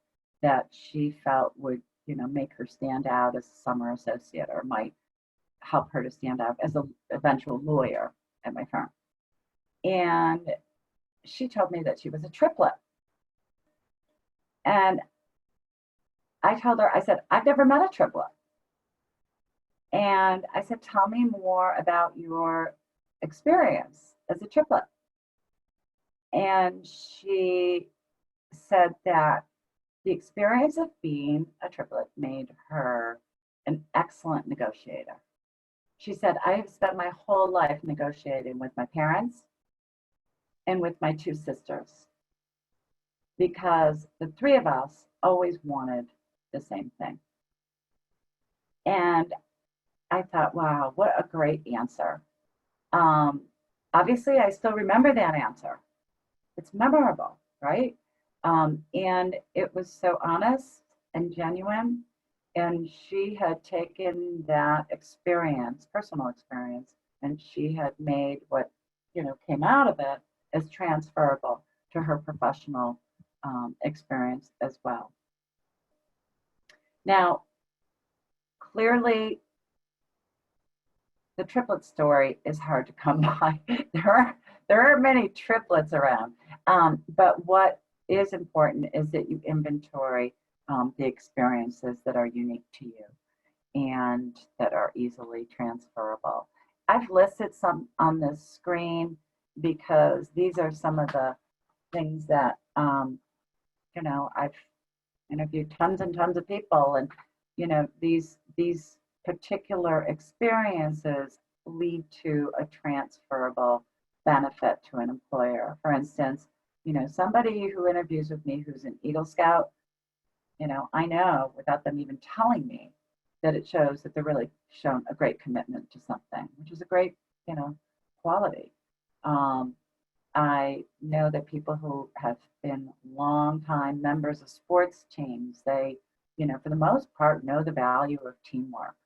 that she felt would, make her stand out as a summer associate or might help her to stand out as an eventual lawyer at my firm. And she told me that she was a triplet. And I told her, I said, I've never met a triplet. And I said, tell me more about your experience as a triplet. And she said that the experience of being a triplet made her an excellent negotiator. She said, I have spent my whole life negotiating with my parents and with my two sisters because the three of us always wanted the same thing. And I thought, wow, what a great answer. Obviously, I still remember that answer. It's memorable, right? And it was so honest and genuine. And she had taken that experience, personal experience, and she had made what came out of it as transferable to her professional experience as well. Now, clearly, the triplet story is hard to come by. There are many triplets around, but what is important is that you inventory the experiences that are unique to you and that are easily transferable. I've listed some on this screen because these are some of the things that I've interviewed tons and tons of people, and these particular experiences lead to a transferable benefit to an employer. For instance, somebody who interviews with me who's an Eagle Scout, I know without them even telling me that it shows that they're really shown a great commitment to something, which is a great, quality. I know that people who have been longtime members of sports teams, they, for the most part, know the value of teamwork.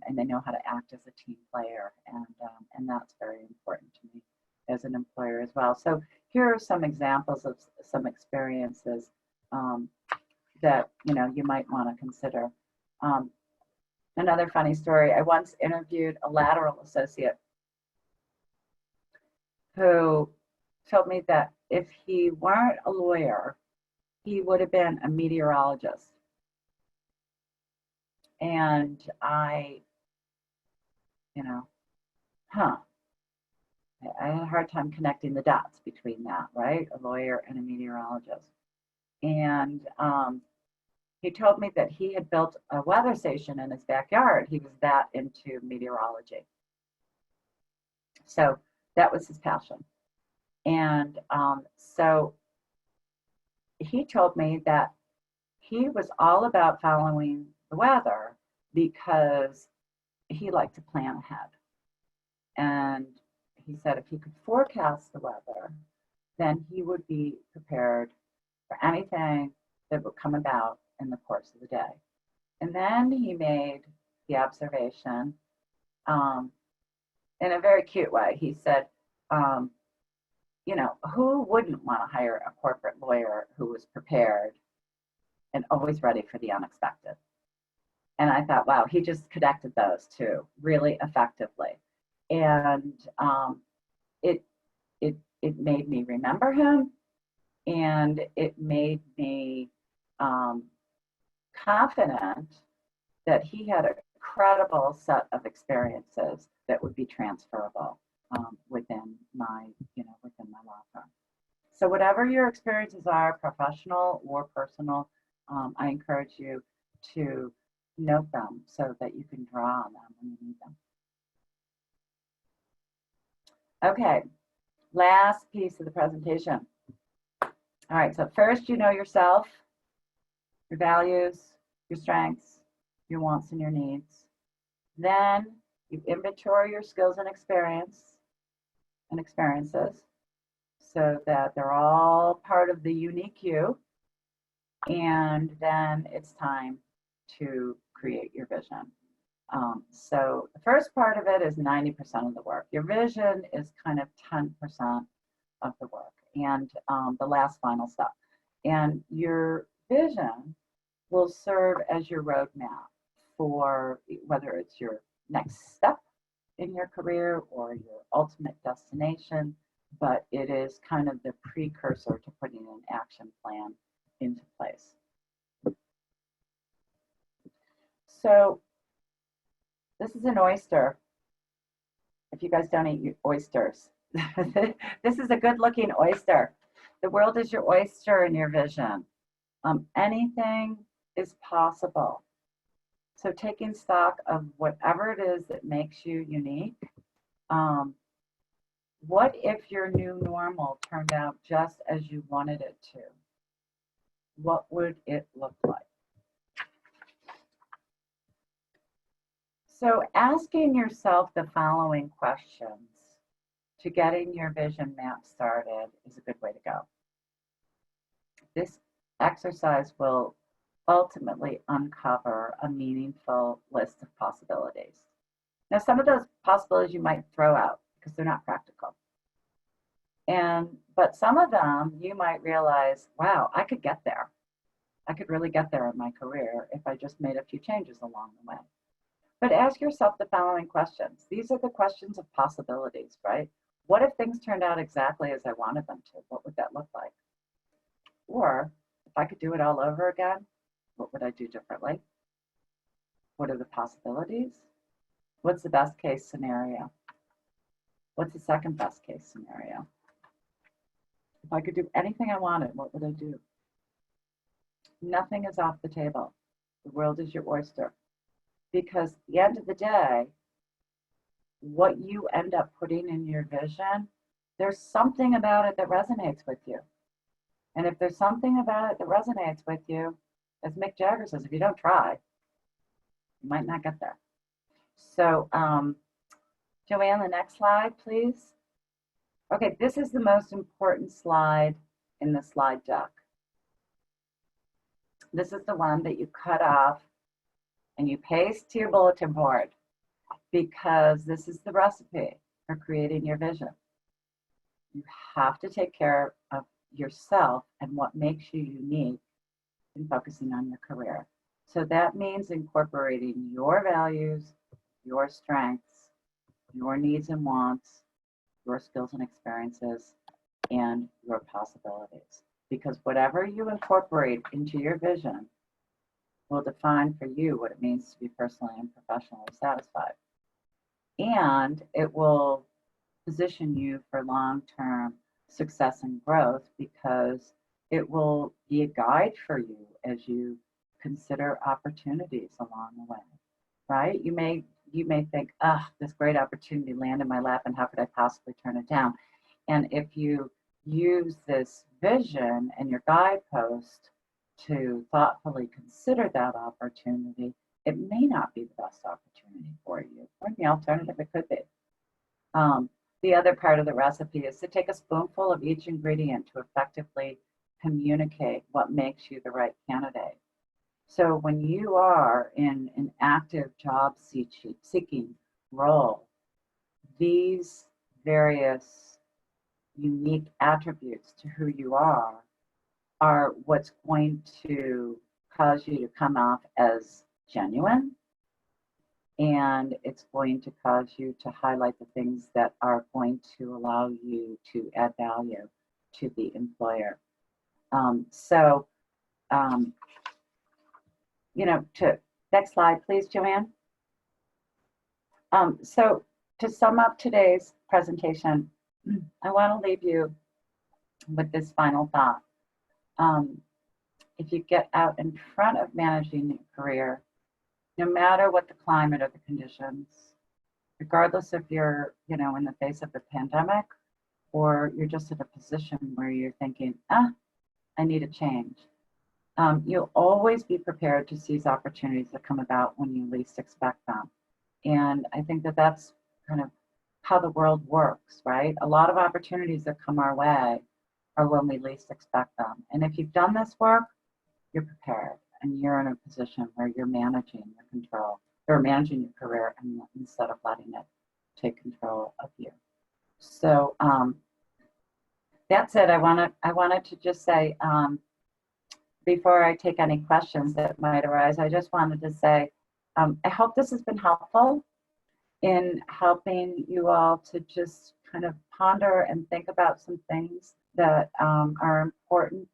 And they know how to act as a team player, and that's very important to me as an employer as well. So here are some examples of some experiences that you might want to consider. Another funny story: I once interviewed a lateral associate who told me that if he weren't a lawyer, he would have been a meteorologist. And I, I had a hard time connecting the dots between that, right? A lawyer and a meteorologist. And he told me that he had built a weather station in his backyard. He was that into meteorology. So that was his passion. And so he told me that he was all about following the weather because he liked to plan ahead. And he said if he could forecast the weather, then he would be prepared for anything that would come about in the course of the day. And then he made the observation in a very cute way. He said, you know, who wouldn't want to hire a corporate lawyer who was prepared and always ready for the unexpected? And I thought, wow, he just connected those two really effectively. And it made me remember him, and it made me confident that he had a credible set of experiences that would be transferable within my law firm. So whatever your experiences are, professional or personal, I encourage you to note them so that you can draw on them when you need them. Okay, last piece of the presentation. All right, so first you know yourself, your values, your strengths, your wants and your needs. Then you inventory your skills and experiences so that they're all part of the unique you. And then it's time to create your vision. So the first part of it is 90% of the work. Your vision is kind of 10% of the work, and the last final step. And your vision will serve as your roadmap for whether it's your next step in your career or your ultimate destination, but it is kind of the precursor to putting an action plan into place. So this is an oyster. If you guys don't eat oysters, this is a good looking oyster. The world is your oyster in your vision. Anything is possible. So taking stock of whatever it is that makes you unique. What if your new normal turned out just as you wanted it to? What would it look like? So asking yourself the following questions to getting your vision map started is a good way to go. This exercise will ultimately uncover a meaningful list of possibilities. Now, some of those possibilities you might throw out because they're not practical. But some of them you might realize, wow, I could get there. I could really get there in my career if I just made a few changes along the way. But ask yourself the following questions. These are the questions of possibilities, right? What if things turned out exactly as I wanted them to? What would that look like? Or if I could do it all over again, what would I do differently? What are the possibilities? What's the best case scenario? What's the second best case scenario? If I could do anything I wanted, what would I do? Nothing is off the table. The world is your oyster. Because at the end of the day, what you end up putting in your vision, there's something about it that resonates with you. And if there's something about it that resonates with you, as Mick Jagger says, if you don't try, you might not get there. So, Joanne, the next slide, please. Okay, this is the most important slide in the slide deck. This is the one that you cut off and you paste to your bulletin board because this is the recipe for creating your vision. You have to take care of yourself and what makes you unique in focusing on your career. So that means incorporating your values, your strengths, your needs and wants, your skills and experiences, and your possibilities. Because whatever you incorporate into your vision will define for you what it means to be personally and professionally satisfied. And it will position you for long-term success and growth, because it will be a guide for you as you consider opportunities along the way, right? You may think, this great opportunity landed in my lap, and how could I possibly turn it down? And if you use this vision and your guidepost to thoughtfully consider that opportunity, it may not be the best opportunity for you. Or the alternative, it could be. The other part of the recipe is to take a spoonful of each ingredient to effectively communicate what makes you the right candidate. So when you are in an active job seeking role, these various unique attributes to who you are what's going to cause you to come off as genuine, and it's going to cause you to highlight the things that are going to allow you to add value to the employer. To next slide, please, Joanne. So to sum up today's presentation, I want to leave you with this final thought. If you get out in front of managing your career, no matter what the climate or the conditions, regardless if you're, in the face of the pandemic, or you're just in a position where you're thinking, I need a change. You'll always be prepared to seize opportunities that come about when you least expect them. And I think that that's kind of how the world works, right? A lot of opportunities that come our way are when we least expect them. And if you've done this work, you're prepared, and you're in a position where you're managing your control, or managing your career, and instead of letting it take control of you. So that's it. I wanted to just say, before I take any questions that might arise, I just wanted to say, I hope this has been helpful in helping you all to just kind of ponder and think about some things that are important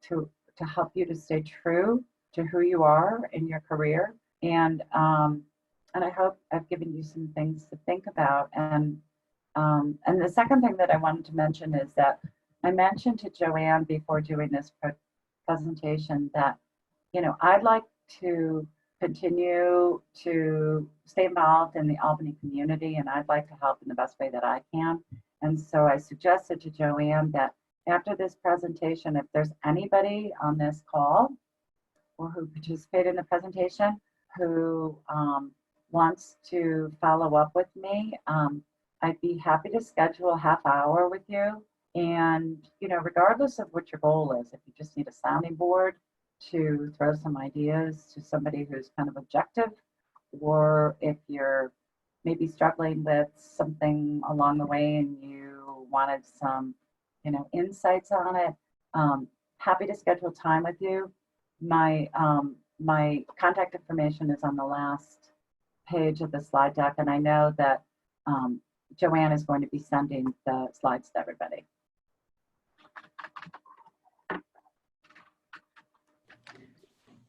to help you to stay true to who you are in your career. And I hope I've given you some things to think about. And the second thing that I wanted to mention is that I mentioned to Joanne before doing this presentation that, I'd like to continue to stay involved in the Albany community, and I'd like to help in the best way that I can. And so I suggested to Joanne that after this presentation, if there's anybody on this call or who participated in the presentation who wants to follow up with me, I'd be happy to schedule a half hour with you. And, regardless of what your goal is, if you just need a sounding board to throw some ideas to somebody who's kind of objective, or if you're maybe struggling with something along the way and you wanted some, insights on it, happy to schedule time with you. My contact information is on the last page of the slide deck, and I know that Joanne is going to be sending the slides to everybody.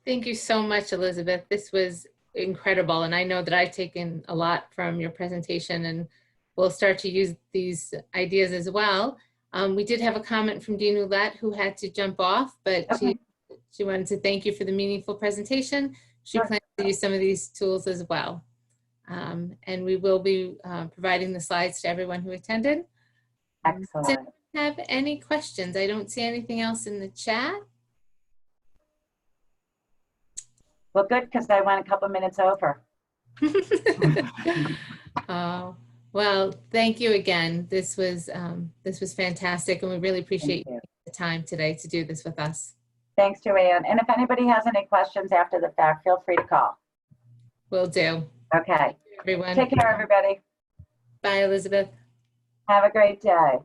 Thank you so much, Elizabeth. This was incredible, and I know that I've taken a lot from your presentation, and we'll start to use these ideas as well. We did have a comment from Dean Roulette, who had to jump off, but Okay. she wanted to thank you for the meaningful presentation. She plans to use some of these tools as well. And we will be providing the slides to everyone who attended. Excellent. Does anyone have any questions? I don't see anything else in the chat. Well, good, because I went a couple minutes over. Oh, well, thank you again. This was fantastic, and we really appreciate the time today to do this with us. Thanks, Joanne. And if anybody has any questions after the fact, feel free to call. Will do. Okay. Everyone. Take care, everybody. Bye, Elizabeth. Have a great day.